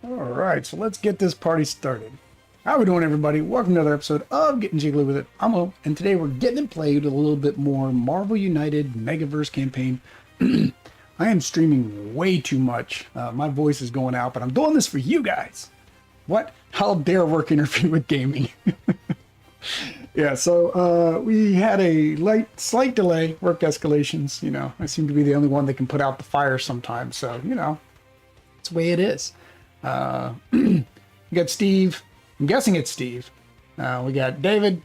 All right, so let's get this party started. How we doing, everybody? Welcome to another episode of Getting Jiggly with It. I'm Mo, and today we're getting played with a little bit more Marvel United Megaverse campaign. I am streaming way too much. My voice is going out, but I'm doing this for you guys. What? How dare work interfere with gaming? Yeah, so we had a slight delay, work escalations. You know, I seem to be the only one that can put out the fire sometimes. So, you know, it's the way it is. We got Steve. I'm guessing it's Steve. We got David.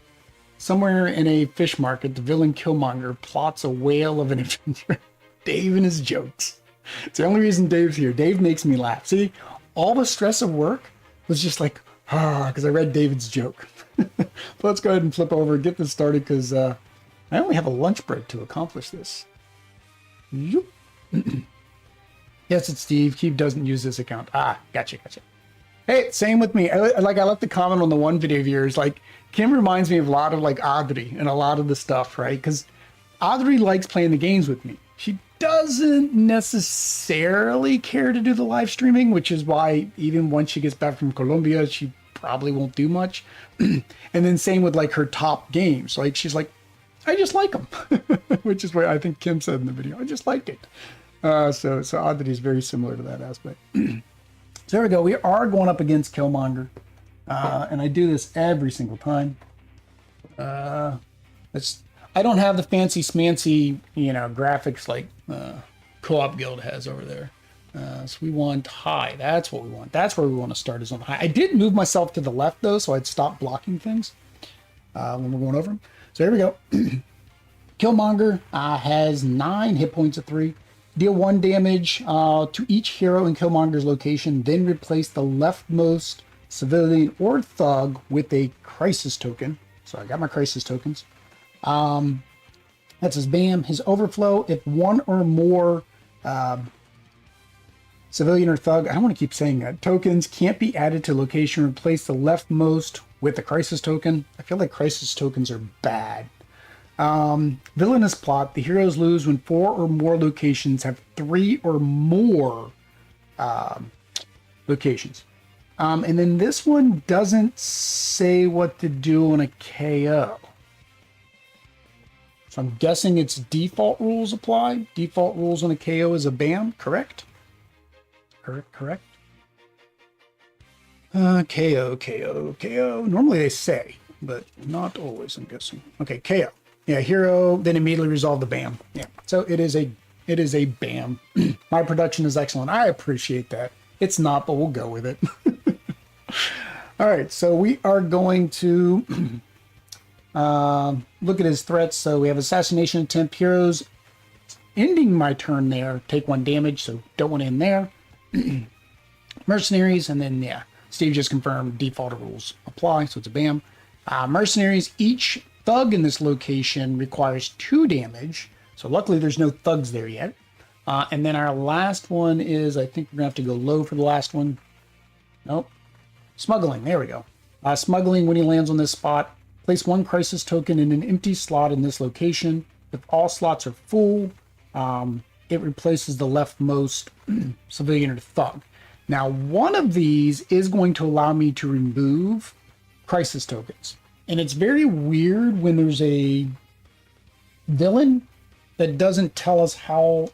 Somewhere in a fish market, the villain Killmonger plots a whale of an adventure. Dave and his jokes. It's the only reason Dave's here. Dave makes me laugh. See, all the stress of work was just like, because I read David's joke. But let's go ahead and flip over and get this started because I only have a lunch break to accomplish this. Yoop. Yes, it's Steve. Keith doesn't use this account. Ah, gotcha. Hey, same with me. I left a comment on the one video of yours. Like, Kim reminds me of a lot of like Audrey and a lot of the stuff, right? Because Audrey likes playing the games with me. She doesn't necessarily care to do the live streaming, which is why even once she gets back from Colombia, she probably won't do much. And then same with like her top games. Like, she's like, I just like them, which is what I think Kim said in the video. I just like it. So Audrey is very similar to that aspect. So there we go. We are going up against Killmonger. And I do this every single time. I don't have the fancy smancy, you know, graphics like Co-op Guild has over there. So we want high. That's what we want. That's where we want to start, is on high. I did move myself to the left, though, so I'd stop blocking things when we're going over them. So here we go. Killmonger has 9 hit points of 3. Deal 1 damage to each hero in Killmonger's location, then replace the leftmost civilian or thug with a crisis token. So I got my crisis tokens. That's his BAM. His overflow, if one or more civilian or thug, I don't want to keep saying that, tokens can't be added to location, replace the leftmost with a crisis token. I feel like crisis tokens are bad. Villainous plot, the heroes lose when 4 or more locations have 3 or more locations. And then this one doesn't say what to do on a KO. So I'm guessing its default rules apply. Default rules on a KO is a BAM, correct? Correct. KO. Normally they say, but not always, I'm guessing. Okay, KO. Yeah, hero, then immediately resolve the BAM. Yeah, so it is a BAM. My production is excellent. I appreciate that. It's not, but we'll go with it. All right, so we are going to look at his threats. So we have assassination attempt. Heroes ending my turn there take 1 damage, so don't want to end there. Mercenaries, and then, yeah, Steve just confirmed default rules apply, so it's a BAM. Mercenaries, each thug in this location requires 2 damage. So luckily there's no thugs there yet. And then our last one is, I think we're gonna have to go low for the last one. Nope. Smuggling, there we go. Smuggling, when he lands on this spot, place 1 crisis token in an empty slot in this location. If all slots are full, it replaces the leftmost civilian or thug. Now, one of these is going to allow me to remove crisis tokens. And it's very weird when there's a villain that doesn't tell us how,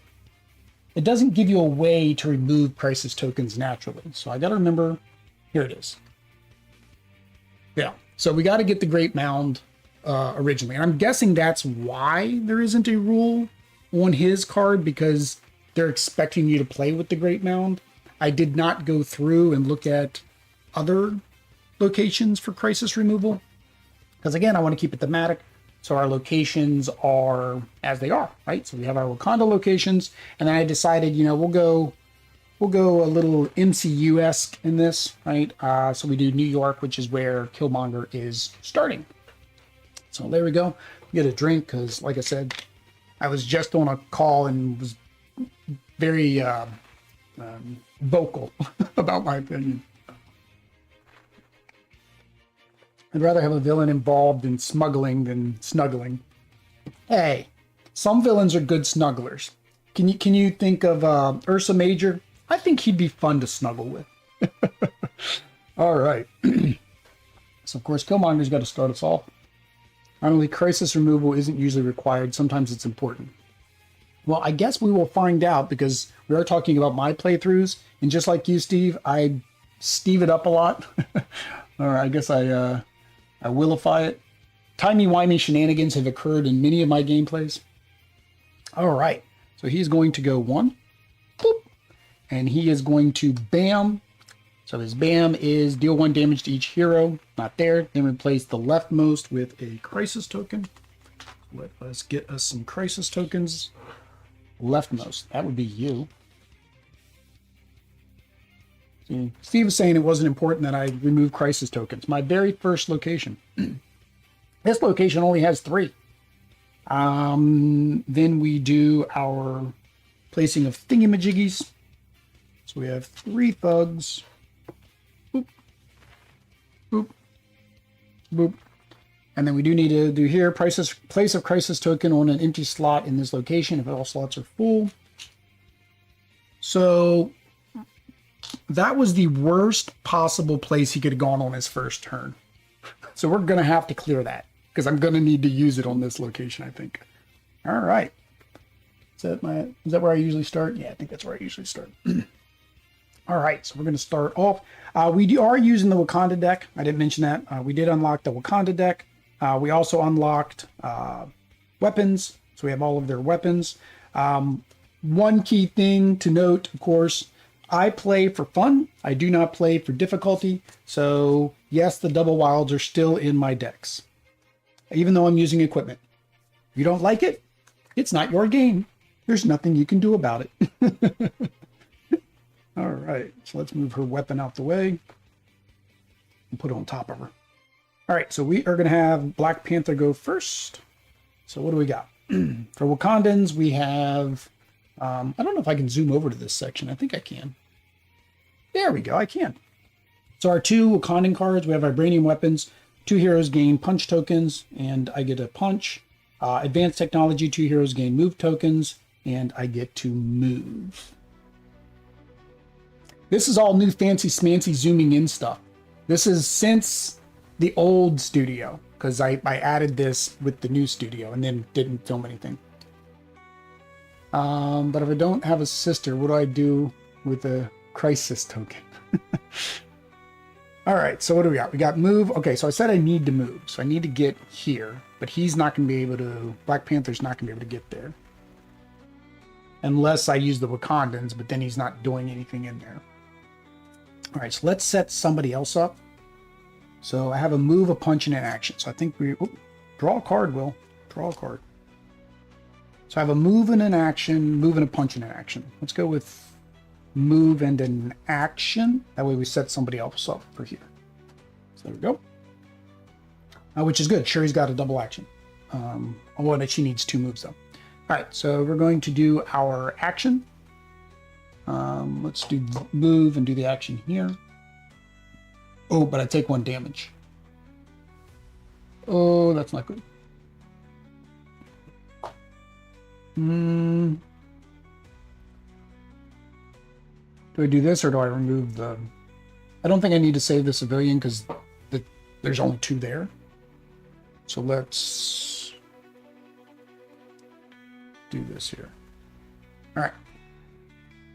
it doesn't give you a way to remove crisis tokens naturally. So I got to remember, here it is. Yeah, so we got to get the Great Mound originally. And I'm guessing that's why there isn't a rule on his card, because they're expecting you to play with the Great Mound. I did not go through and look at other locations for crisis removal, because again, I want to keep it thematic. So our locations are as they are, right? So we have our Wakanda locations, and then I decided, you know, we'll go a little MCU-esque in this, right? So we do New York, which is where Killmonger is starting. So there we go. Get a drink, because like I said, I was just on a call and was very vocal about my opinion. I'd rather have a villain involved in smuggling than snuggling. Hey, some villains are good snugglers. Can you think of Ursa Major? I think he'd be fun to snuggle with. All right. So, of course, Killmonger's got to start us off. Finally, crisis removal isn't usually required. Sometimes it's important. Well, I guess we will find out because we are talking about my playthroughs. And just like you, Steve, I Steve it up a lot. Or I guess I willify it. Timey-wimey shenanigans have occurred in many of my gameplays. All right. So he's going to go 1. Boop, and he is going to bam. So his bam is deal 1 damage to each hero. Not there. Then replace the leftmost with a crisis token. Let us get us some crisis tokens. Leftmost. That would be you. See, Steve was saying it wasn't important that I remove crisis tokens. My very first location. This location only has 3. Then we do our placing of thingamajiggies. So we have 3 thugs. Boop. Boop. Boop. And then we do need to do here, place a crisis token on an empty slot in this location if all slots are full. So that was the worst possible place he could have gone on his first turn. So we're going to have to clear that because I'm going to need to use it on this location, I think. All right. Is that where I usually start? Yeah, I think that's where I usually start. All right, so we're going to start off. We are using the Wakanda deck. I didn't mention that. We did unlock the Wakanda deck. We also unlocked weapons, so we have all of their weapons. One key thing to note, of course, I play for fun. I do not play for difficulty. So yes, the double wilds are still in my decks, even though I'm using equipment. If you don't like it, it's not your game. There's nothing you can do about it. All right, so let's move her weapon out the way and put it on top of her. All right, so we are going to have Black Panther go first. So what do we got? For Wakandans, we have... I don't know if I can zoom over to this section. I think I can. There we go, I can. So our 2 Wakandan cards, we have Vibranium Weapons. 2 heroes gain punch tokens, and I get a punch. Advanced Technology, 2 heroes gain move tokens, and I get to move. This is all new fancy smancy zooming in stuff. This is since the old studio, because I added this with the new studio and then didn't film anything. But if I don't have a sister, what do I do with a crisis token? All right, so what do we got? We got move. Okay, so I said I need to move. So I need to get here, but he's not going to be able to, Black Panther's not going to be able to get there. Unless I use the Wakandans, but then he's not doing anything in there. All right, so let's set somebody else up. So I have a move, a punch, and an action. So I think we draw a card, Will. Draw a card. So I have a move and an action, move and a punch and an action. Let's go with move and an action. That way we set somebody else up for here. So there we go. Which is good. Shuri's got a double action. Although she needs 2 moves though. All right, so we're going to do our action. Let's do move and do the action here. Oh, but I take 1 damage. Oh, that's not good. Do I do this or do I remove the... I don't think I need to save the civilian because there's only 2 there. So let's do this here. All right.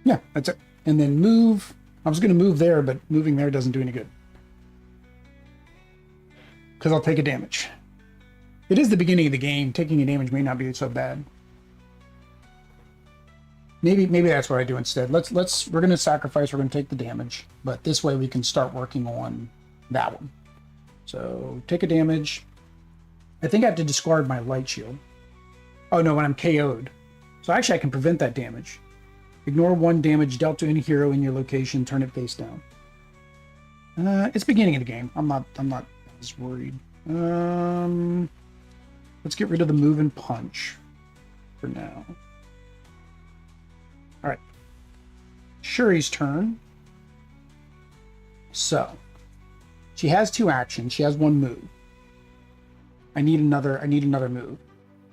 Yeah, that's it. And then move. I was going to move there, but moving there doesn't do any good. Because I'll take a damage. It is the beginning of the game. Taking a damage may not be so bad. Maybe that's what I do instead. We're going to sacrifice. We're going to take the damage, but this way we can start working on that one. So take a damage. I think I have to discard my light shield. Oh no, when I'm KO'd. So actually I can prevent that damage. Ignore 1 damage dealt to any hero in your location. Turn it face down. It's beginning of the game. I'm not as worried. Let's get rid of the move and punch for now. All right. Shuri's turn. So she has 2 actions. She has 1 move. I need another move.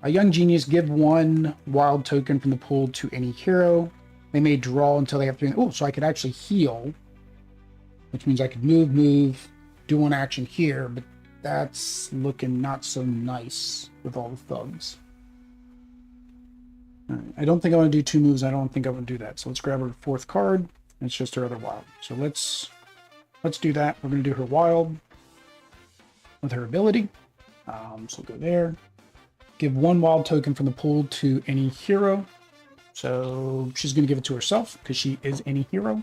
A young genius, give 1 wild token from the pool to any hero. They may draw until they have 3. Oh, so I could actually heal which means I could move, do one action here, but that's looking not so nice with all the thugs. All right. I don't think I want to do 2 moves. I don't think I want to do that. So let's grab her 4th card. And it's just her other wild. So let's do that. We're going to do her wild with her ability. So go there. Give 1 wild token from the pool to any hero. So she's going to give it to herself because she is any hero.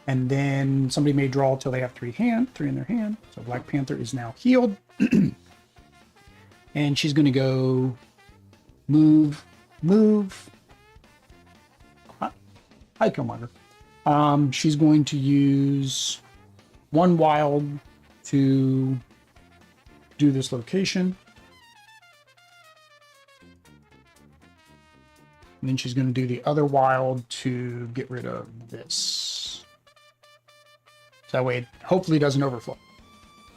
And then somebody may draw till they have 3 in their hand. So Black Panther is now healed. And she's going to go move. Hi, Killmonger. She's going to use 1 wild to do this location. And then she's going to do the other wild to get rid of this. So that way it hopefully doesn't overflow.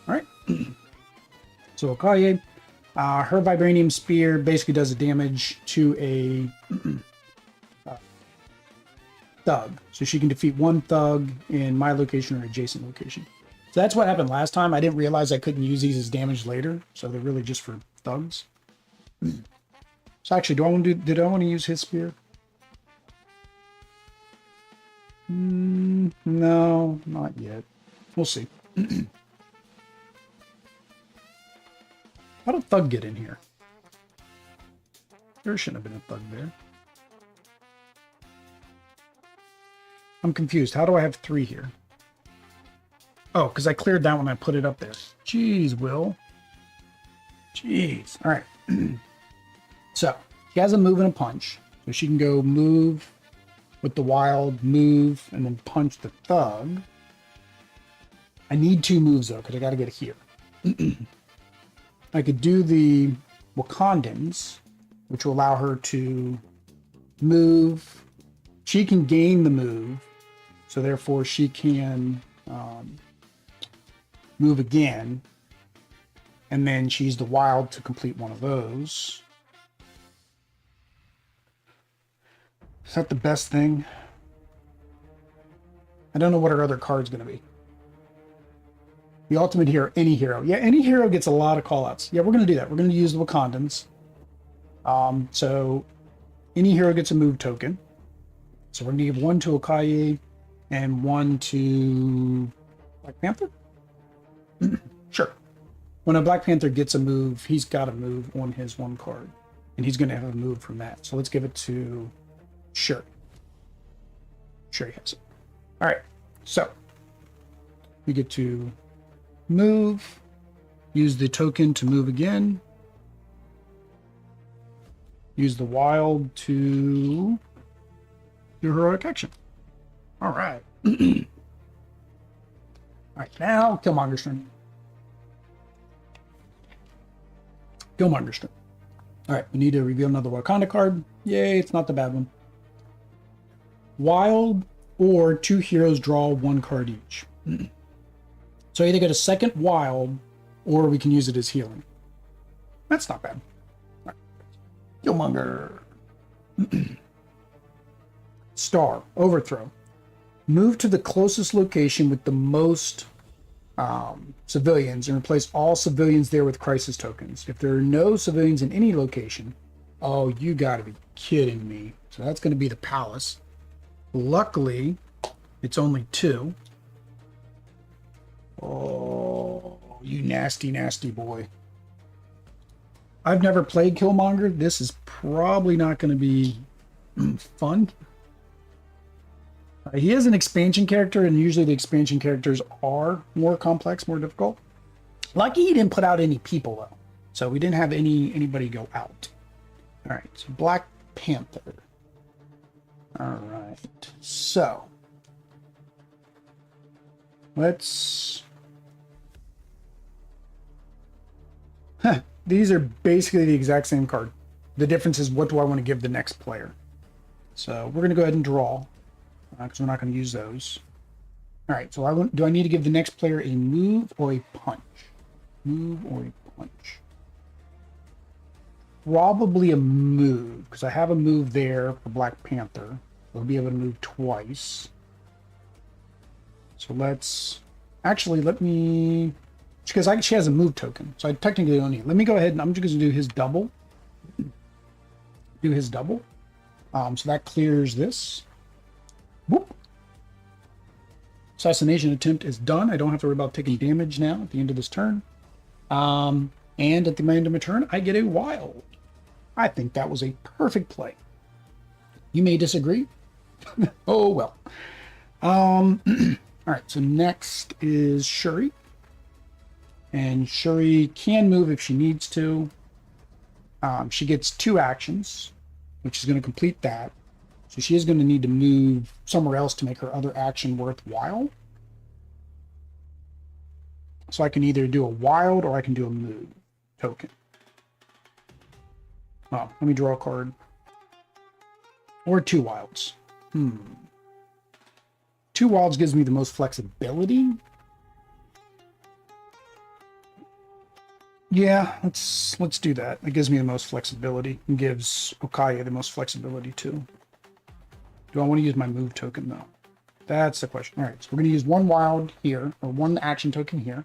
All right. So Okoye, her vibranium spear basically does the damage to a thug. So she can defeat 1 thug in my location or adjacent location. So that's what happened last time. I didn't realize I couldn't use these as damage later. So they're really just for thugs. So actually, did I want to use his spear? No, not yet. We'll see. How did thug get in here? There shouldn't have been a thug there. I'm confused. How do I have 3 here? Oh, because I cleared that when I put it up there. Jeez, Will. Jeez. All right. So, she has a move and a punch. So she can go move with the wild, move, and then punch the thug. I need 2 moves, though, because I got to get here. I could do the Wakandans, which will allow her to move. She can gain the move, so therefore she can move again. And then she's the wild to complete one of those. Is that the best thing? I don't know what her other card's going to be. The ultimate hero, any hero. Yeah, any hero gets a lot of callouts. Yeah, we're going to do that. We're going to use the Wakandans. So any hero gets a move token. So we're going to give 1 to Okoye and 1 to Black Panther. Sure. When a Black Panther gets a move, he's got a move on his 1 card. And he's going to have a move from that. So let's give it to Shuri. Shuri has it. All right. So we get to move, use the token to move again, use the wild to do heroic action. All right. All right, now Killmonger's turn. Killmonger's turn. All right, we need to reveal another Wakanda card. Yay, it's not the bad one. Wild or 2 heroes draw 1 card each. So either get a second wild, or we can use it as healing. That's not bad. All right. Killmonger. Star. Overthrow. Move to the closest location with the most civilians and replace all civilians there with crisis tokens. If there are no civilians in any location, oh, you gotta be kidding me. So that's going to be the palace. Luckily, it's only 2. Oh, you nasty, nasty boy. I've never played Killmonger. This is probably not going to be fun. He is an expansion character, and usually the expansion characters are more complex, more difficult. Lucky he didn't put out any people, though. So we didn't have anybody go out. All right, so Black Panther. All right, so let's... These are basically the exact same card. The difference is what do I want to give the next player. So we're going to go ahead and draw, because we're not going to use those. All right, so do I need to give the next player a move or a punch? Move or a punch? Probably a move, because I have a move there for Black Panther. We'll be able to move twice. So let's Actually, let me, because she has a move token, so I technically don't need. Let me go ahead and I'm just going to do his double. Do his double. So that clears this. Whoop. Assassination attempt is done. I don't have to worry about taking damage now at the end of this turn. And at the end of my turn, I get a wild. I think that was a perfect play. You may disagree. Oh, well. All right, so next is Shuri. And Shuri can move if she needs to. She gets 2 actions, which is going to complete that. So she is going to need to move somewhere else to make her other action worthwhile. So I can either do a wild or I can do a move token. Oh, let me draw a card. Or 2 wilds. 2 wilds gives me the most flexibility. Yeah, let's do that. It gives me the most flexibility. It gives Okoye the most flexibility too. Do I want to use my move token though? That's the question. All right, so we're going to use 1 wild here, or 1 action token here.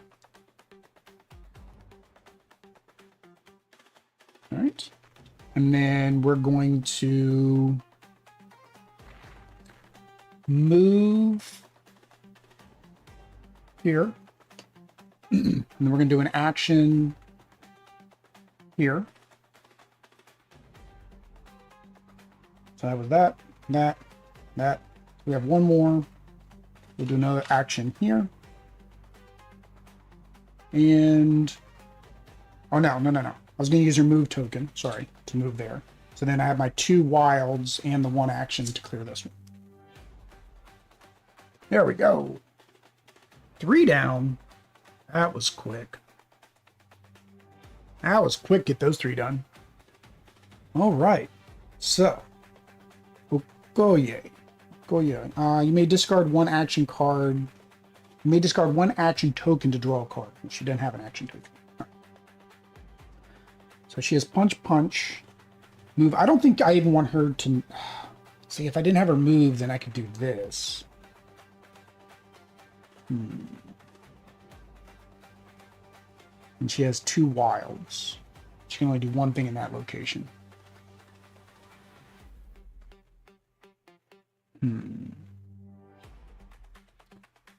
All right. And then we're going to move here. And then we're going to do an action here. So that was that. We have 1 more. We'll do another action here. And, oh, no. I was going to use your move token, sorry, to move there. So then I have my 2 wilds and the 1 action to clear this one. There we go. 3 down. That was quick. That was quick, get those 3 done. All right. So, Okoye. You may discard 1 action card. You may discard 1 action token to draw a card. She doesn't have an action token. Right. So she has punch. Move. I don't think I even want her to... See, if I didn't have her move, then I could do this. And she has 2 wilds. She can only do 1 thing in that location.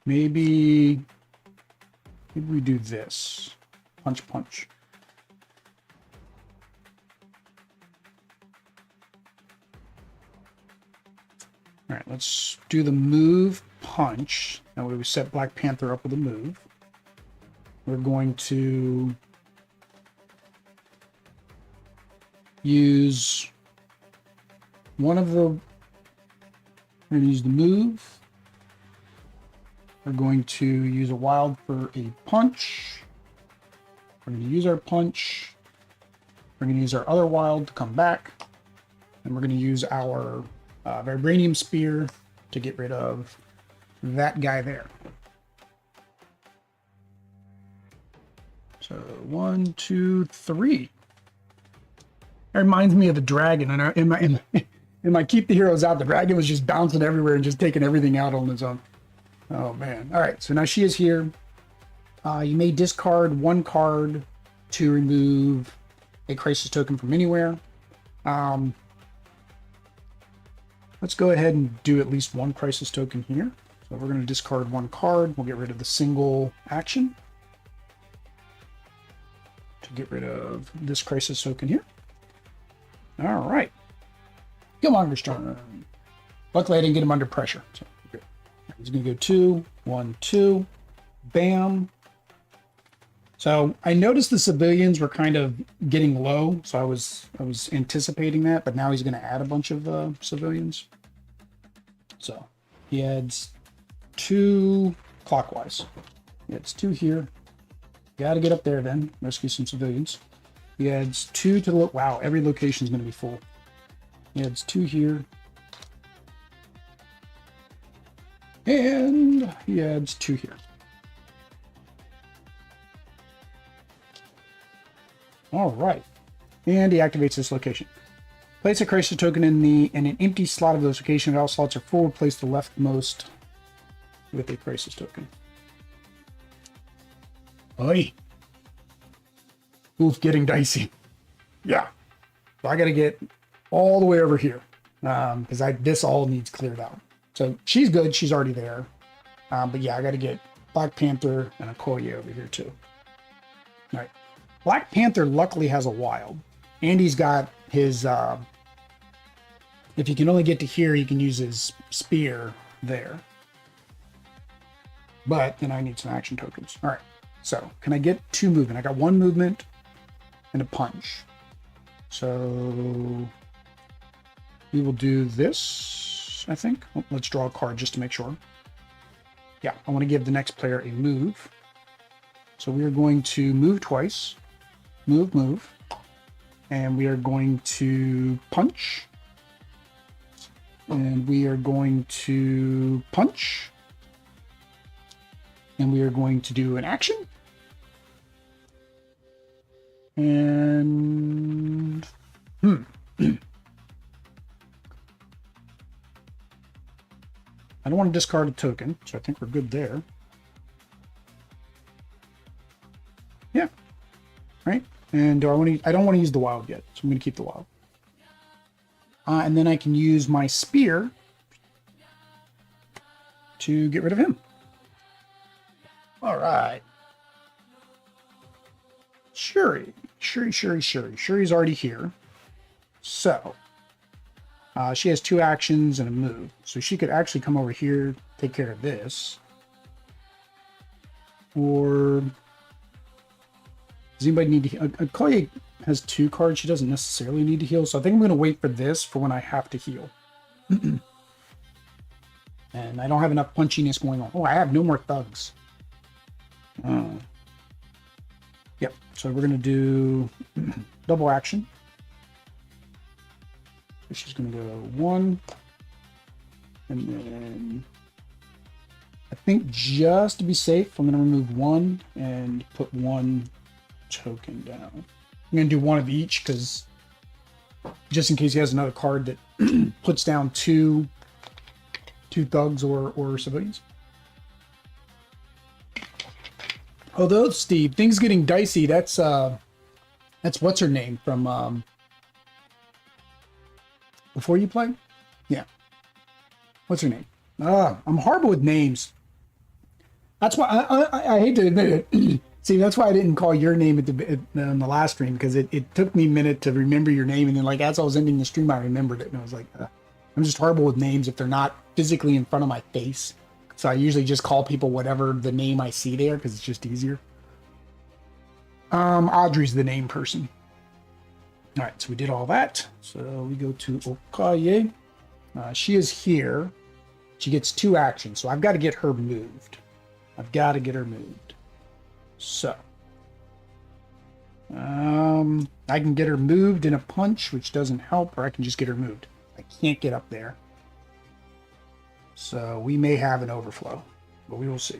Maybe we do this. Punch. All right, let's do the move punch. That way we set Black Panther up with a move. We're going to use one of the... We're going to use the move. We're going to use a wild for a punch. We're going to use our punch. We're going to use our other wild to come back. And we're going to use our vibranium spear to get rid of that guy there. So 1, 2, 3. That reminds me of the dragon. And in my Keep the Heroes Out, the dragon was just bouncing everywhere and just taking everything out on its own. Oh, man. All right, so now she is here. You may discard 1 card to remove a crisis token from anywhere. Let's go ahead and do at least 1 crisis token here. So we're going to discard 1 card. We'll get rid of the single action to get rid of this crisis token here. All right. Killmonger's turn. Luckily, I didn't get him under pressure. So good. He's going to go 2, 1, 2. Bam. So I noticed the civilians were kind of getting low, so I was anticipating that, but now he's going to add a bunch of civilians. So he adds 2 clockwise. He adds 2 here. Got to get up there then. Rescue some civilians. He adds 2 to the... Wow, every location is going to be full. He adds 2 here. And he adds 2 here. All right. And he activates this location. Place a crisis token in an empty slot of this location. If all slots are full, place the leftmost with a crisis token. Oi. Oof, getting dicey. Yeah. So I got to get all the way over here because this all needs cleared out. So she's good. She's already there. But yeah, I got to get Black Panther and Okoye over here too. All right. Black Panther luckily has a wild. And he's got his... if he can only get to here, he can use his spear there. But then I need some action tokens. All right. So can I get 2 movement? I got 1 movement and a punch. So we will do this, I think. Oh, let's draw a card just to make sure. Yeah, I want to give the next player a move. So we are going to move twice. Move, move. And we are going to punch. And we are going to punch. And we are going to do an action. And I don't want to discard a token, so I think we're good there. Yeah. Right? And do I want to, I don't want to use the wild yet, so I'm going to keep the wild. And then I can use my spear to get rid of him. All right. Shuri. Shuri's already here. So, she has 2 actions and a move. So she could actually come over here, take care of this. Or does anybody need to heal? Okoye has 2 cards. She doesn't necessarily need to heal. So I think I'm going to wait for this for when I have to heal. And I don't have enough punchiness going on. Oh, I have no more thugs. Yep, so we're going to do double action. So she's going to go 1. And then I think just to be safe, I'm going to remove 1 and put 1 token down. I'm going to do 1 of each because just in case he has another card that puts down two thugs or civilians. Although, Steve, things getting dicey. That's what's her name from Before You Play? Yeah. What's her name? I'm horrible with names. That's why I hate to admit it. See, that's why I didn't call your name on the last stream, because it took me a minute to remember your name, and then like as I was ending the stream, I remembered it, and I was like, I'm just horrible with names if they're not physically in front of my face. So I usually just call people whatever the name I see there because it's just easier. Audrey's the name person. All right, so we did all that. So we go to Okoye. She is here. She gets 2 actions, so I've got to get her moved. So I can get her moved in a punch, which doesn't help, or I can just get her moved. I can't get up there. So we may have an overflow, but we will see.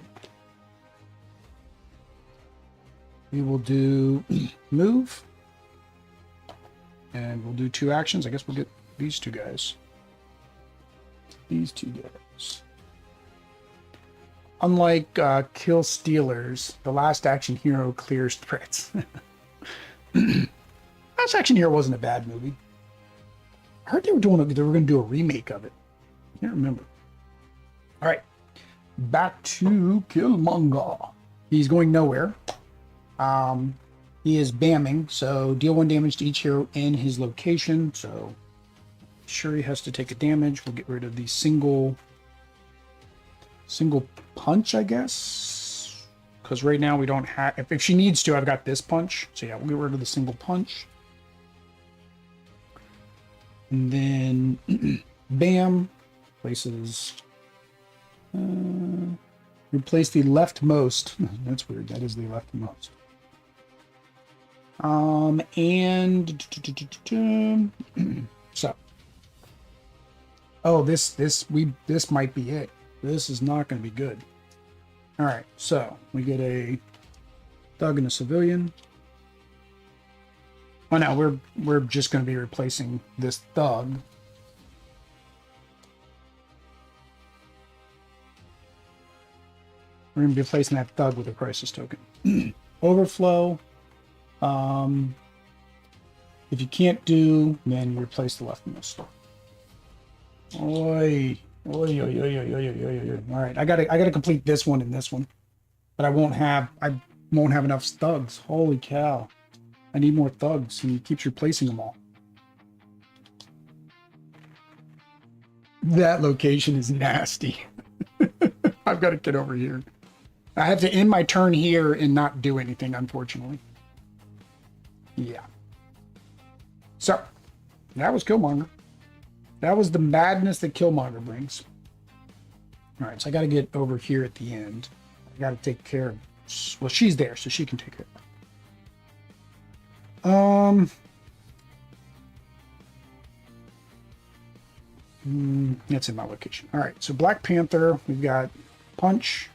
We will do move, and we'll do 2 actions. I guess we'll get these 2 guys. Unlike Kill Stealers, the last action hero clears threats. Last action hero wasn't a bad movie. I heard they were going to do a remake of it. I can't remember. All right, back to Killmonger. He's going nowhere. He is bamming, so deal 1 damage to each hero in his location. So Shuri has to take a damage. We'll get rid of the single punch, I guess, because right now we don't have. If she needs to, I've got this punch. So yeah, we'll get rid of the single punch. And then bam, places. Replace the leftmost. That's weird. That is the leftmost. And so. Oh, this might be it. This is not going to be good. All right, so we get a thug and a civilian. Oh no, we're just going to be replacing this thug. We're going to be replacing that thug with a crisis token. overflow. If you can't do, then you replace the leftmost. Oi. Oi, oi, oi, oi, oi, oi, oi, oi. All right, I gotta complete this one and this one, but I won't have enough thugs. Holy cow! I need more thugs, and he keeps replacing them all. That location is nasty. I've got to get over here. I have to end my turn here and not do anything, unfortunately. Yeah. So, that was Killmonger. That was the madness that Killmonger brings. All right, so I got to get over here at the end. I got to take care of... Well, she's there, so she can take care of that. That's in my location. All right, so Black Panther, we've got punch,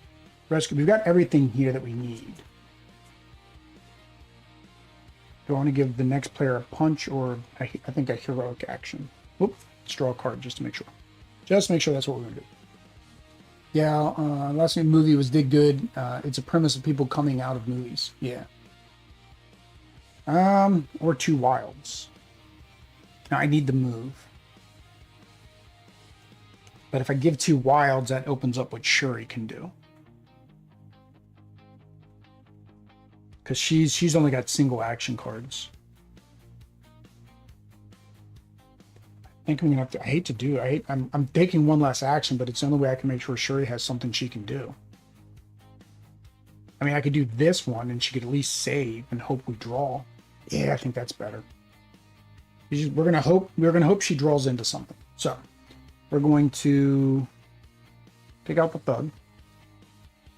rescue. We've got everything here that we need. Do I want to give the next player a punch or I think a heroic action? Whoop, let's draw a card just to make sure. Just make sure that's what we're going to do. Yeah, last movie was did good. It's a premise of people coming out of movies. Yeah. Or two wilds. Now I need the move. But if I give two wilds, that opens up what Shuri can do. Because she's only got single action cards. I think I'm gonna have to. I hate to do. I'm taking one less action, but it's the only way I can make sure Shuri has something she can do. I mean, I could do this one, and she could at least save and hope we draw. Yeah, I think that's better. We're gonna hope she draws into something. So we're going to take out the thug.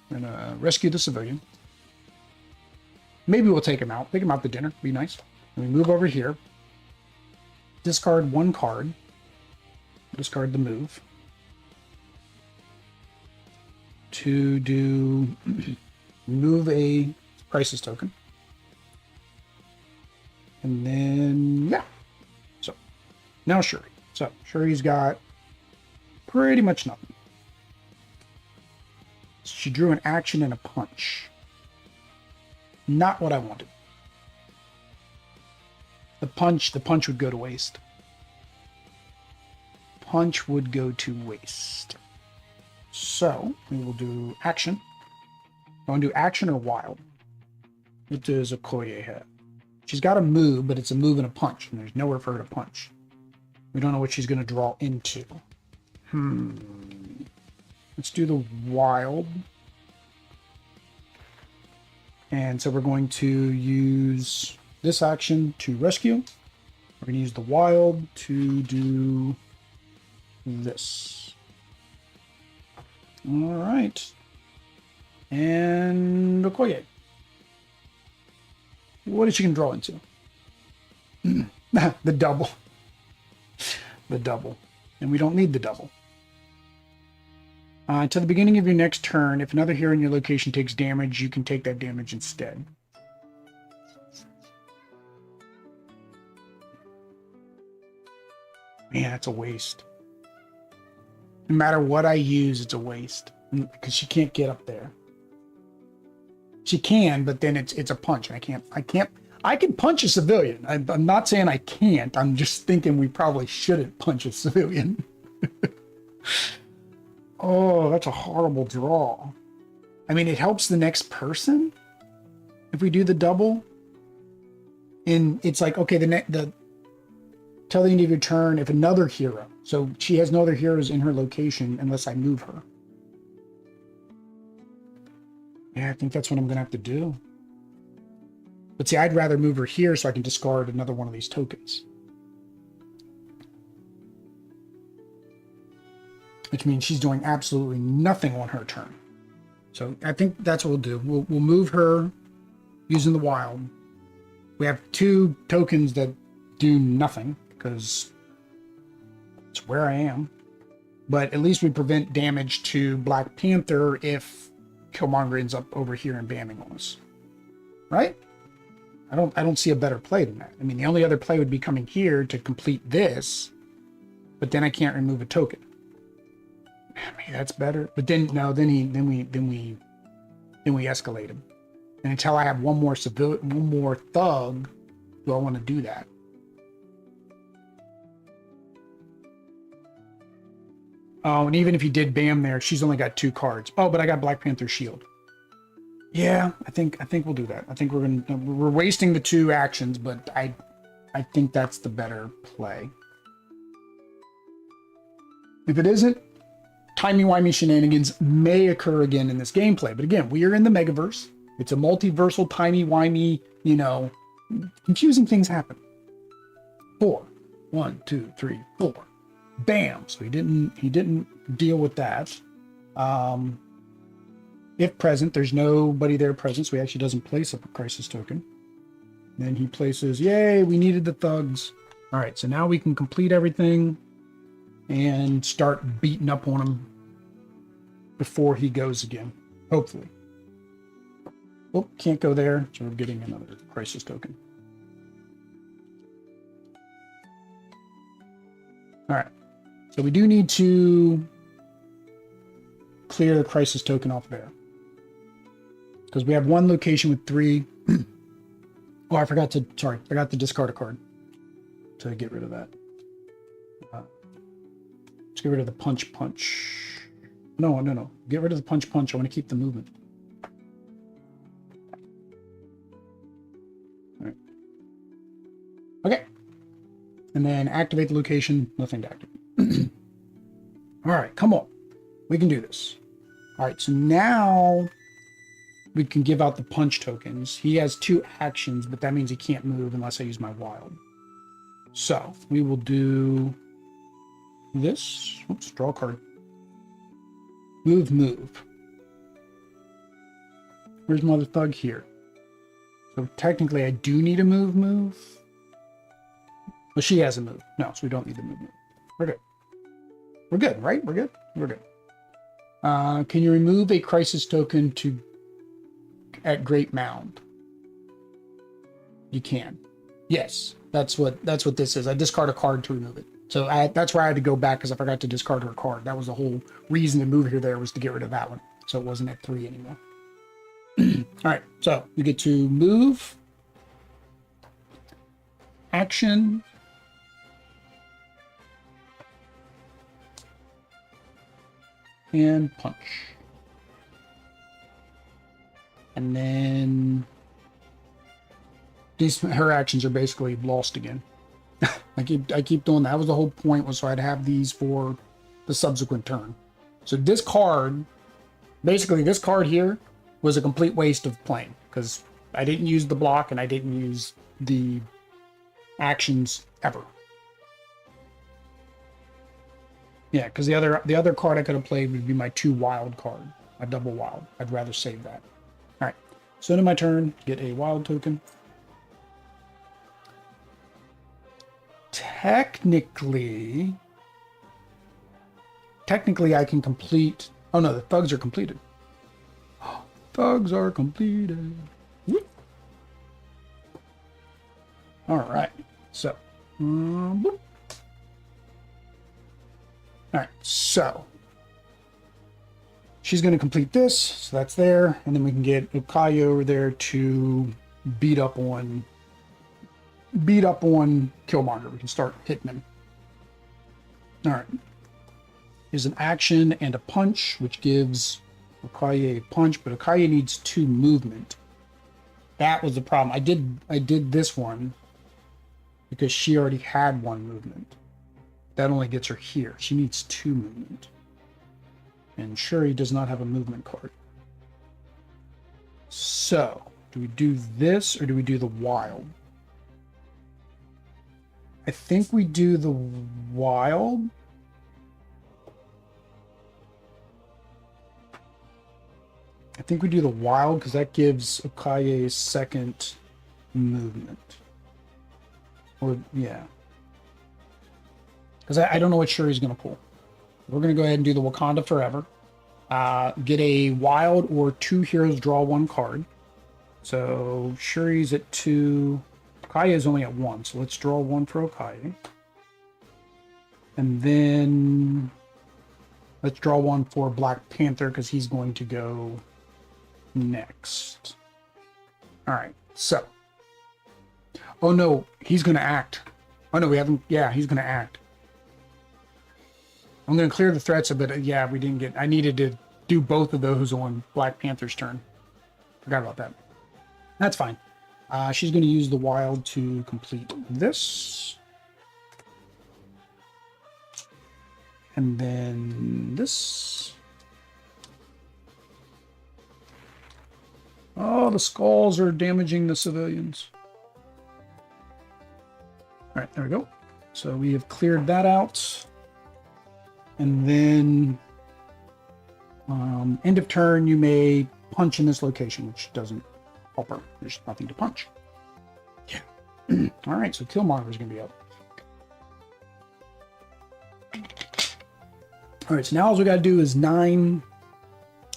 We're gonna rescue the civilian. Maybe we'll take him out. Take him out to dinner. Be nice. And we move over here. Discard one card. Discard the move. To do... move a crisis token. And then... yeah. So, now Shuri. So, Shuri's got pretty much nothing. She drew an action and a punch. Not what I wanted. The punch would go to waste. Punch would go to waste. So, we will do action. I want to do action or wild. What does Okoye have? She's got a move, but it's a move and a punch, and there's nowhere for her to punch. We don't know what she's going to draw into. Let's do the wild. And so we're going to use this action to rescue. We're going to use the wild to do this. All right. And Okoye. What is she going to draw into? The double. The double. And we don't need the double. To the beginning of your next turn, if another hero in your location takes damage, you can take that damage instead. Man, that's a waste. No matter what I use, it's a waste. Because she can't get up there. She can, but then it's a punch. And I can punch a civilian. I'm not saying I can't. I'm just thinking we probably shouldn't punch a civilian. Oh, that's a horrible draw. I mean, it helps the next person if we do the double. And it's like, okay, tell the end of your turn if another hero. So she has no other heroes in her location unless I move her. Yeah, I think that's what I'm going to have to do. But see, I'd rather move her here so I can discard another one of these tokens. Which means she's doing absolutely nothing on her turn. So I think that's what we'll do. We'll move her using the wild. We have two tokens that do nothing because it's where I am. But at least we prevent damage to Black Panther if Killmonger ends up over here and bamming on us. Right? I don't see a better play than that. I mean, the only other play would be coming here to complete this, but then I can't remove a token. Maybe that's better. But then no, then we escalate him. And until I have one more thug, do I want to do that? Oh, and even if he did Bam there, she's only got 2 cards. Oh, but I got Black Panther shield. Yeah, I think we'll do that. I think we're wasting the 2 actions, but I think that's the better play. If it isn't, timey-wimey shenanigans may occur again in this gameplay. But again, we are in the Megaverse. It's a multiversal, timey-wimey, you know, confusing things happen. 4. 1, 2, 3, 4. Bam! So he didn't deal with that. If present, there's nobody there present, so he actually doesn't place up a crisis token. Then he places, yay, we needed the thugs. All right, so now we can complete everything and start beating up on him before he goes again, hopefully. Oh, can't go there, so we're getting another crisis token. All right, so we do need to clear the crisis token off there, because we have one location with 3. Oh, I forgot to discard a card to get rid of that. Let's get rid of the punch. No. Get rid of the punch. I want to keep the movement. All right. Okay. And then activate the location. Nothing to activate. All right, come on. We can do this. All right, so now we can give out the punch tokens. He has 2 actions, but that means he can't move unless I use my wild. So we will do this. Oops, draw a card. Move. Where's my other thug here? So technically I do need a move. Well, she has a move. No, so we don't need the move. We're good. We're good, right? We're good. Can you remove a crisis token at Great Mound? You can. Yes, that's what this is. I discard a card to remove it. So that's why I had to go back, because I forgot to discard her card. That was the whole reason to move her there, was to get rid of that one. So it wasn't at 3 anymore. All right, so we get to move, action, and punch. And then her actions are basically lost again. I keep doing that. That was the whole point, was so I'd have these for the subsequent turn. So this card, basically this card here, was a complete waste of playing, because I didn't use the block and I didn't use the actions ever. Yeah, because the other card I could have played would be my 2 wild card, a double wild. I'd rather save that. All right, so into my turn, get a wild token. Technically I can complete. Oh no, the thugs are completed. Thugs are completed. Whoop. All right, so. All right, so she's going to complete this, so that's there, and then we can get Okoye over there to beat up on Killmonger. We can start hitting him. All right. Here's an action and a punch, which gives Okoye a punch, but Okoye needs 2 movement. That was the problem. I did this one because she already had 1 movement. That only gets her here. She needs 2 movement. And Shuri does not have a movement card. So, do we do this or do we do the wild? I think we do the wild. I think we do the wild because that gives Okoye a 2nd movement. Or, yeah. Because I don't know what Shuri's going to pull. We're going to go ahead and do the Wakanda Forever. Get a wild or 2 heroes, draw 1 card. So Shuri's at 2. Okoye is only at 1, so let's draw 1 for Okoye. And then let's draw 1 for Black Panther because he's going to go next. All right, so. Oh no, he's gonna act. Oh no, we haven't. Yeah, he's gonna act. I'm gonna clear the threats a bit. Yeah, we didn't get. I needed to do both of those on Black Panther's turn. Forgot about that. That's fine. She's gonna use the wild to complete this. And then this. Oh, the skulls are damaging the civilians. All right, there we go. So we have cleared that out. And then end of turn, you may punch in this location, which doesn't help her. There's nothing to punch. Yeah. All right, so Killmonger is going to be up. All right, so now all we got to do is 9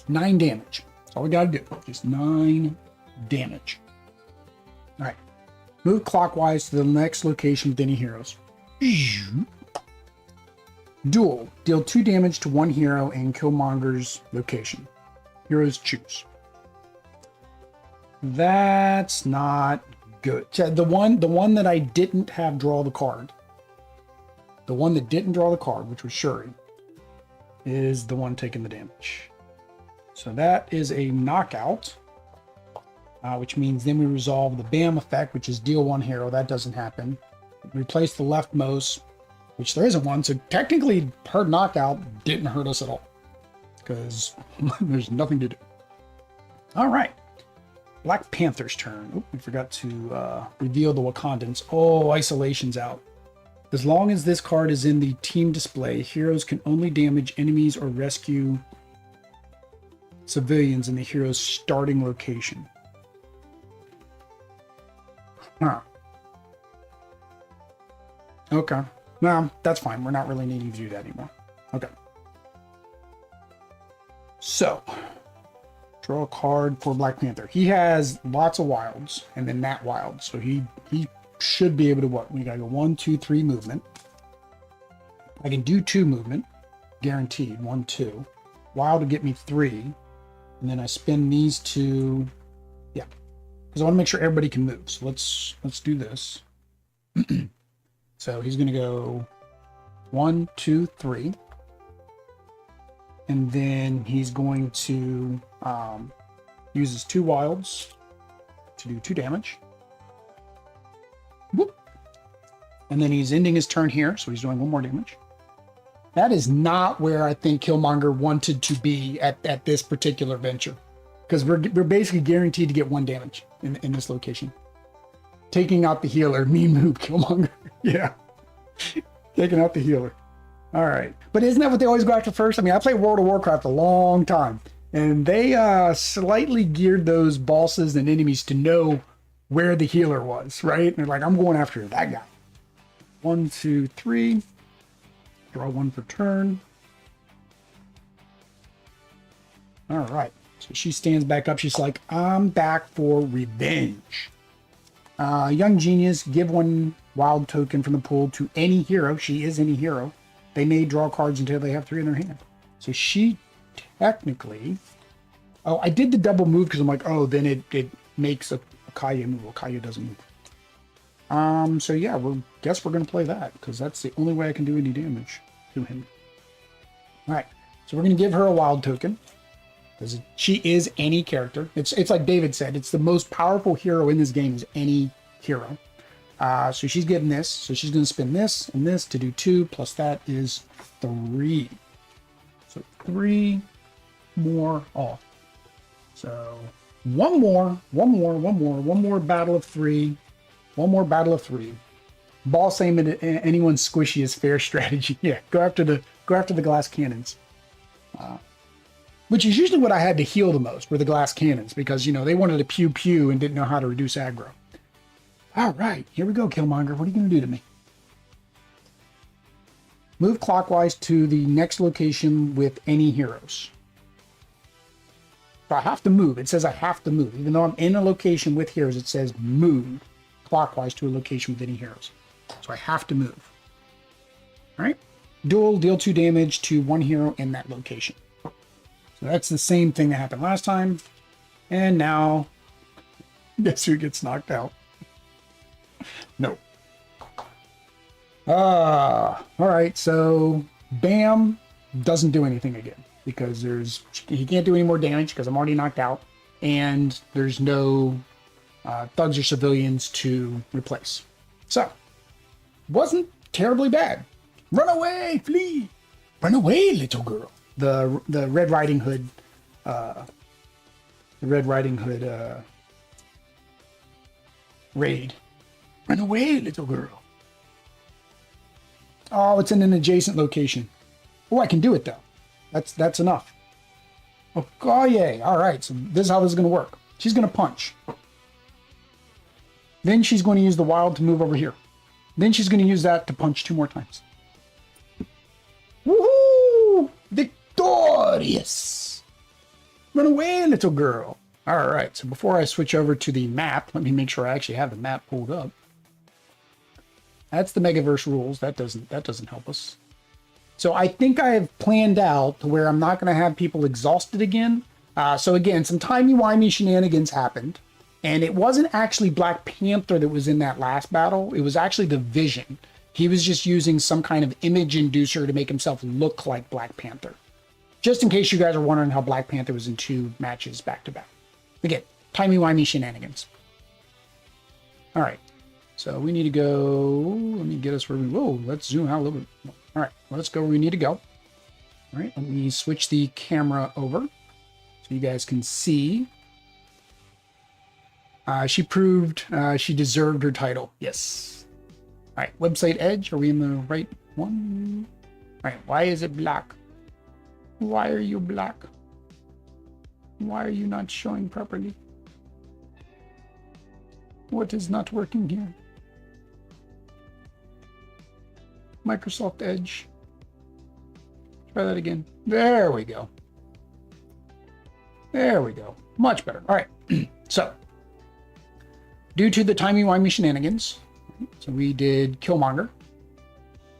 damage. That's all we got to do. Just 9 damage. All right. Move clockwise to the next location with any heroes. Duel. Deal 2 damage to 1 hero in Killmonger's location. Heroes choose. That's not good. The one that I didn't have draw the card. The one that didn't draw the card, which was Shuri, is the one taking the damage. So that is a knockout. Which means then we resolve the BAM effect, which is deal 1 hero. That doesn't happen. Replace the leftmost, which there isn't one. So technically, her knockout didn't hurt us at all because there's nothing to do. All right. Black Panther's turn. Oop, we forgot to reveal the Wakandans. Oh, isolation's out. As long as this card is in the team display, heroes can only damage enemies or rescue civilians in the hero's starting location. Huh. Okay. No, that's fine. We're not really needing to do that anymore. Okay. So, draw a card for Black Panther. He has lots of wilds, and then that wild. So he should be able to what? We gotta go 1, 2, 3 movement. I can do 2 movement, guaranteed. 1, 2. Wild to get me 3, and then I spend these 2. Yeah. Because I want to make sure everybody can move. So let's do this. So he's going to go 1, 2, 3. And then he's going to use his 2 wilds to do 2 damage. Whoop. And then he's ending his turn here. So he's doing 1 more damage. That is not where I think Killmonger wanted to be at this particular venture. Because we're basically guaranteed to get 1 damage in this location. Taking out the healer, mean move, Killmonger. Yeah. Taking out the healer. All right. But isn't that what they always go after first? I mean, I played World of Warcraft a long time. And they slightly geared those bosses and enemies to know where the healer was, right? And they're like, I'm going after that guy. 1, 2, 3. Draw 1 per turn. All right. So she stands back up. She's like, I'm back for revenge. Young genius, give 1 wild token from the pool to any hero. She is any hero. They may draw cards until they have 3 in their hand. So she technically... Oh, I did the double move because I'm like, oh, then it makes a Okoye move. Okoye doesn't move. So yeah, guess we're going to play that because that's the only way I can do any damage to him. All right. So we're going to give her a wild token. Because she is any character. It's like David said, it's the most powerful hero in this game is any hero. So she's getting this. So she's going to spend this and this to do 2, plus that is 3. So 3 more off. So one more battle of 3. 1 more battle of 3. Boss aim at anyone squishy is fair strategy. Yeah, go after the glass cannons. Which is usually what I had to heal the most, were the glass cannons, because, you know, they wanted to pew-pew and didn't know how to reduce aggro. All right, here we go, Killmonger. What are you going to do to me? Move clockwise to the next location with any heroes. So I have to move. It says I have to move. Even though I'm in a location with heroes, it says move clockwise to a location with any heroes. So I have to move. All right. Duel, deal 2 damage to 1 hero in that location. So that's the same thing that happened last time. And now Guess who gets knocked out? No. All right, so Bam doesn't do anything again because he can't do any more damage because I'm already knocked out, and there's no thugs or civilians to replace. So, wasn't terribly bad. Run away, flee, run away, little girl. The Red Riding Hood, raid. Run away, little girl. Oh, it's in an adjacent location. Oh, I can do it though. That's enough. Okoye. All right, so this is how this is going to work. She's going to punch. Then she's going to use the wild to move over here. Then she's going to use that to punch 2 more times. Woohoo! Victorious! Run away, little girl. All right, so before I switch over to the map, let me make sure I actually have the map pulled up. That's the Megaverse rules. That doesn't help us. So I think I have planned out to where I'm not going to have people exhausted again. So again, some timey-wimey shenanigans happened. And it wasn't actually Black Panther that was in that last battle. It was actually the Vision. He was just using some kind of image inducer to make himself look like Black Panther. Just in case you guys are wondering how Black Panther was in 2 matches back-to-back. Again, timey-wimey shenanigans. All right. So we need to go, let me get us where we, whoa, let's zoom out a little bit. All right, let's go where we need to go. All right, let me switch the camera over so you guys can see. She proved she deserved her title. Yes. All right, website edge, are we in the right one? All right, why is it black? Why are you black? Why are you not showing properly? What is not working here? Microsoft Edge. Try that again. There we go. There we go. Much better. All right. So, due to the timey-wimey shenanigans, so we did Killmonger.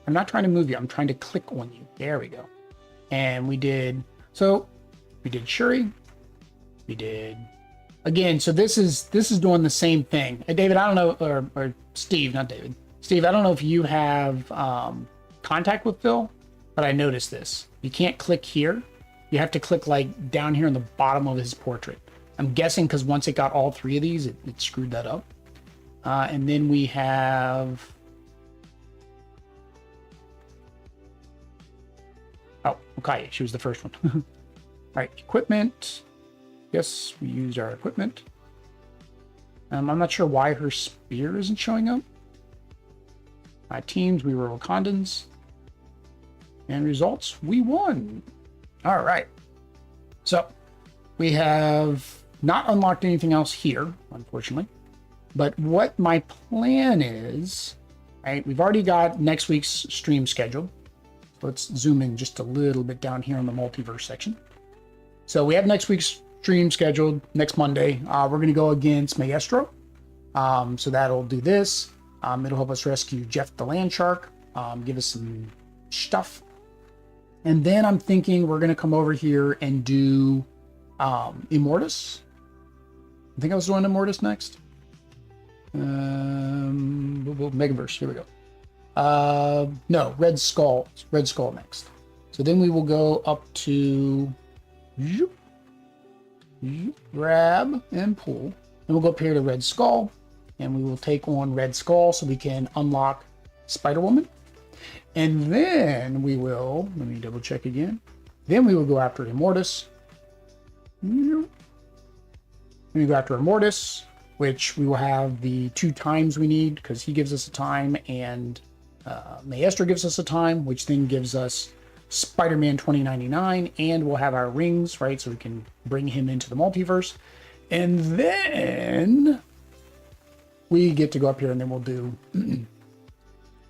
I'm not trying to move you. I'm trying to click on you. There we go. And we did Shuri. We did, again, so this is doing the same thing. David, I don't know, or Steve, not David. Steve, I don't know if you have contact with Phil, but I noticed this. You can't click here. You have to click like down here on the bottom of his portrait. I'm guessing because once it got all 3 of these, it screwed that up. And then we have... Oh, okay, she was the first one. All right, equipment. Yes, we used our equipment. I'm not sure why her spear isn't showing up. Teams, we were Wakandans. And results, we won. All right. So, we have not unlocked anything else here, unfortunately. But what my plan is, right, we've already got next week's stream scheduled. Let's zoom in just a little bit down here on the multiverse section. So we have next week's stream scheduled next Monday. We're going to go against Maestro. So that'll do this. It'll help us rescue Jeff the Land Shark, give us some stuff. And then I'm thinking we're going to come over here and do Immortus. I think I was doing Immortus next. Megaverse, here we go. No, Red Skull next. So then we will go up to grab and pull. And we'll go up here to Red Skull. And we will take on Red Skull so we can unlock Spider-Woman. And then we will, let me double check again. Then we will go after Immortus. Then we go after Immortus, which we will have the 2 times we need because he gives us a time and Maestro gives us a time, which then gives us Spider-Man 2099, and we'll have our rings, right? So we can bring him into the multiverse. And then we get to go up here and then we'll do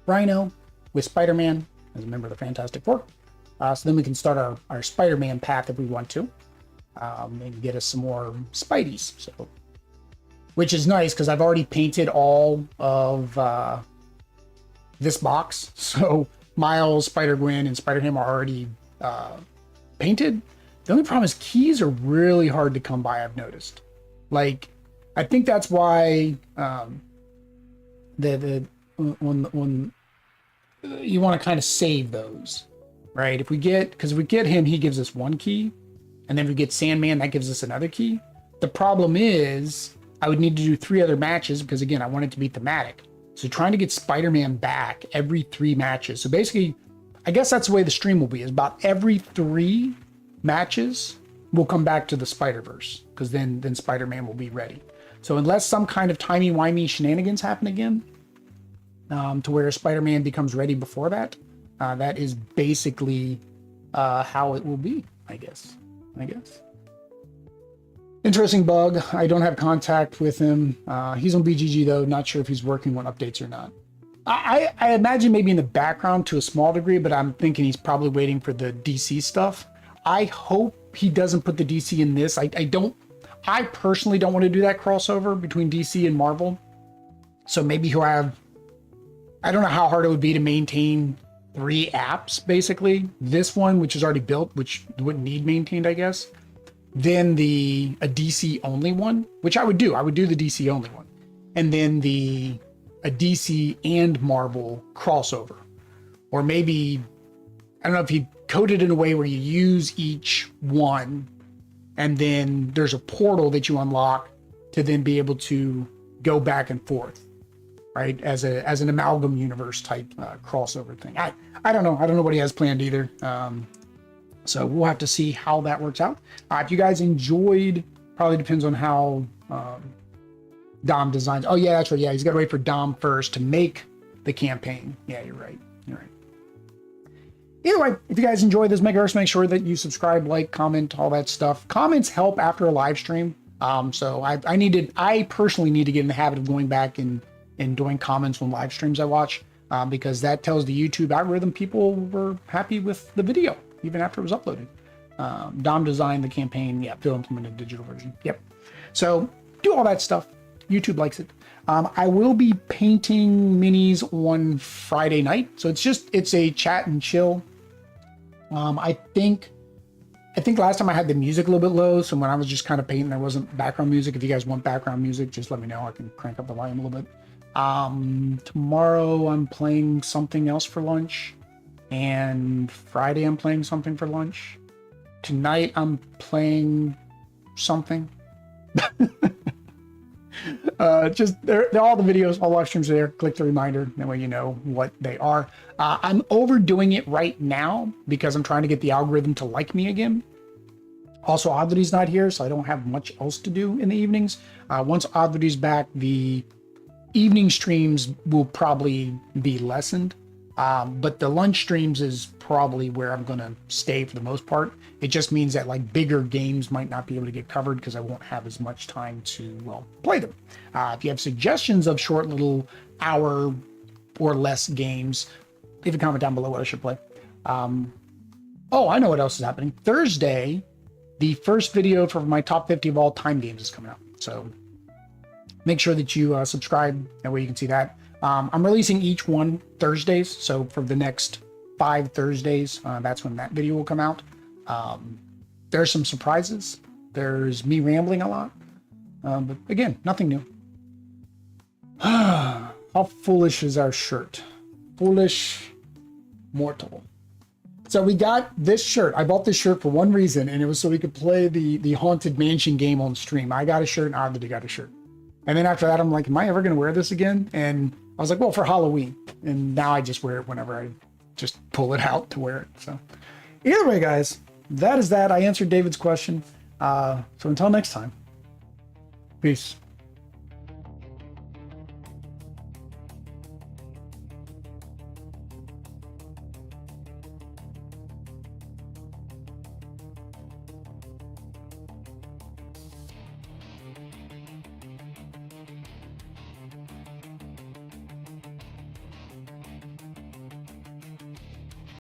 Rhino with Spider-Man as a member of the Fantastic Four. So then we can start our Spider-Man path if we want to, and get us some more Spideys. So, which is nice because I've already painted all of this box. So Miles, Spider-Gwen, and Spider-Ham are already painted. The only problem is keys are really hard to come by, I've noticed. Like, I think that's why when you want to kind of save those, right? If we get, because if we get him, he gives us one key, and then if we get Sandman, that gives us another key. The problem is I would need to do 3 other matches because, again, I want it to be thematic. So trying to get Spider-Man back every 3 matches. So basically, I guess that's the way the stream will be, is about every 3 matches we'll come back to the Spider-Verse, because then Spider-Man will be ready. So unless some kind of timey-wimey shenanigans happen again, to where Spider-Man becomes ready before that, that is basically how it will be, I guess. Interesting bug. I don't have contact with him. He's on BGG though. Not sure if he's working on updates or not. I imagine maybe in the background to a small degree, but I'm thinking he's probably waiting for the DC stuff. I hope he doesn't put the DC in this. I personally don't want to do that crossover between DC and Marvel. So maybe he'll have, I don't know how hard it would be to maintain 3 apps, basically. This one, which is already built, which wouldn't need maintained, I guess. Then a DC only one, which I would do. I would do the DC only one. And then a DC and Marvel crossover. Or maybe, I don't know if he coded in a way where you use each one, and then there's a portal that you unlock to then be able to go back and forth. Right, as an amalgam universe type crossover thing. I don't know. I don't know what he has planned either. So we'll have to see how that works out. If you guys enjoyed, probably depends on how Dom designs. Oh yeah, that's right. Yeah, he's got to wait for Dom first to make the campaign. Yeah, you're right. Either way, if you guys enjoy this Megaverse, make sure that you subscribe, like, comment, all that stuff. Comments help after a live stream. So I personally need to get in the habit of going back and doing comments on live streams I watch, because that tells the YouTube algorithm people were happy with the video, even after it was uploaded. Dom designed the campaign. Yeah, Phil implemented digital version. Yep. So do all that stuff. YouTube likes it. I will be painting minis on Friday night. So it's a chat and chill. I think last time I had the music a little bit low. So when I was just kind of painting, there wasn't background music. If you guys want background music, just let me know. I can crank up the volume a little bit. Tomorrow I'm playing something else for lunch, and Friday I'm playing something for lunch. Tonight I'm playing something. Just they're all the videos, all live streams are there. Click the reminder, that way you know what they are. I'm overdoing it right now because I'm trying to get the algorithm to like me again. Also, Oddlity's not here, so I don't have much else to do in the evenings. Once Oddlity's back, the evening streams will probably be lessened, but the lunch streams is probably where I'm going to stay for the most part. It just means that like bigger games might not be able to get covered because I won't have as much time to, well, play them. If you have suggestions of short little hour or less games, leave a comment down below what I should play. Oh, I know what else is happening. Thursday, the first video for my top 50 of all time games is coming out. So make sure that you subscribe. That way you can see that. I'm releasing each one Thursdays. So for the next 5 Thursdays, that's when that video will come out. There's some surprises. There's me rambling a lot. But again, nothing new. How foolish is our shirt? Foolish mortal. So we got this shirt. I bought this shirt for one reason, and it was so we could play the Haunted Mansion game on stream. I got a shirt, and Oddly got a shirt. And then after that, I'm like, am I ever going to wear this again? And I was like, well, for Halloween. And now I just wear it whenever I just pull it out to wear it. So either way, guys, that is that. I answered David's question. So until next time, peace.